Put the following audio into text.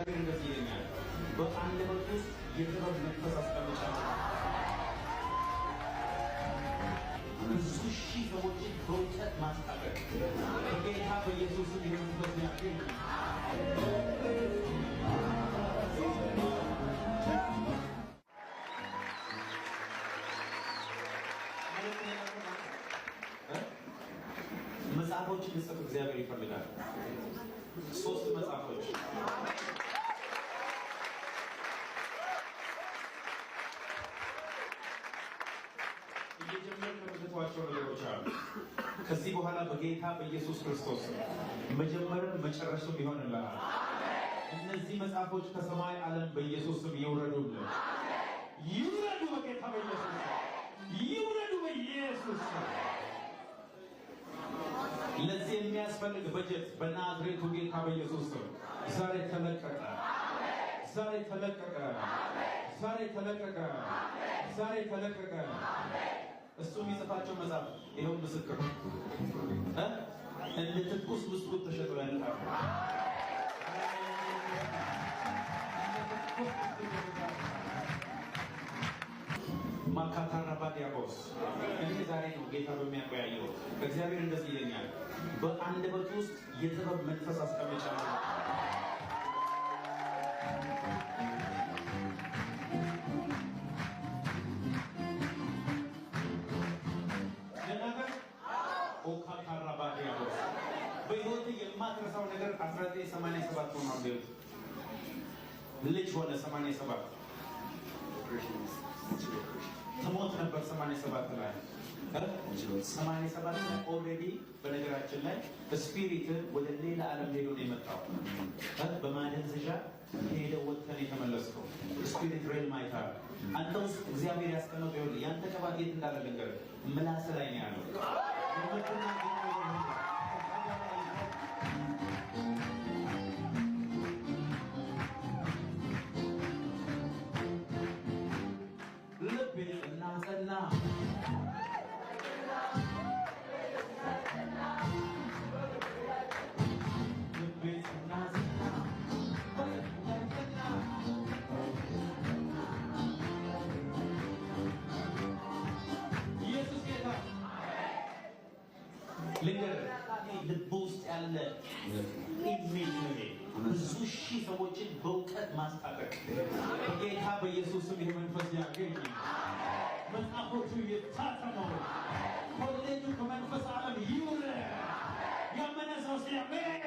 እግዚአብሔር እንደዚህ ይለኛል፣ በአንደበት ውስጥ የጥበብ መንፈስ አስቀምጫለሁ። ብዙ ሺህ ሰዎችን በእውቀት ማስታጠቅ በጌታ በኢየሱስ ስም የመንፈስ ያገኝ። መጽሐፎችን ልጽፍ እግዚአብሔር ይፈልጋል። 3 መጽሐፎች እየጀመርን ከምትተዋቸው ነገሮች አሉ። ከዚህ በኋላ በጌታ በኢየሱስ ክርስቶስ መጀመርም መጨረሻም ይሆንልሃል። እነዚህ መጽሐፎች ከሰማይ ዓለም በኢየሱስ ስም ይውረዱልን። ይውረዱ፣ በጌታ በኢየሱስ ይውረዱ፣ በኢየሱስ ለዚህ የሚያስፈልግ በጀት በናዝሬቱ ጌታ በኢየሱስ ስም ዛሬ ተለቀቀ። ዛሬ ተለቀቀ። ዛሬ ተለቀቀ። ዛሬ ተለቀቀ። እሱ የሚጽፋቸው መጽሐፍ ይኸው ምስክር እንደ ትኩስ ብስኩት ተሸጦ ያልቃል። ማካታራ ባዲያቦስ እኔ ዛሬ ነው ጌታ በሚያቆያየው እግዚአብሔር እንደዚህ ይለኛል፣ በአንደበት ውስጥ የጥበብ መንፈስ አስቀምጫለሁ። ኦካታራ ባዲያቦስ በህይወት የማትረሳው ነገር 1987 ሆኗል። ልጅ ሆነ 87 ተሞት ነበር 87 ላይ 87 ላይ ኦልሬዲ በነገራችን ላይ ስፒሪት ወደ ሌላ ዓለም ሄዶ ነው የመጣው። በማደንዘዣ ሄደ ወጥተን የተመለስከው ስፒሪት ሬል ማይታል አንተ ውስጥ እግዚአብሔር ያስቀመጠው ይሁን ያንተ ቅባት የት እንዳለ ነገር ምላስ ላይ ነው ያለው። ጸና ኢየሱስ ጌታ ልንገር ልብ ውስጥ ያለ ኢሜጅ ነው። ብዙ ሺህ ሰዎችን በእውቀት ማስታጠቅ በጌታ በኢየሱስ ስም የመንፈስ ያገኝ። መጽሐፎቹ የታተመው ኮሌጁ ከመንፈስ ዓለም ይውረድ። ያመነ ሰው ሲያሜን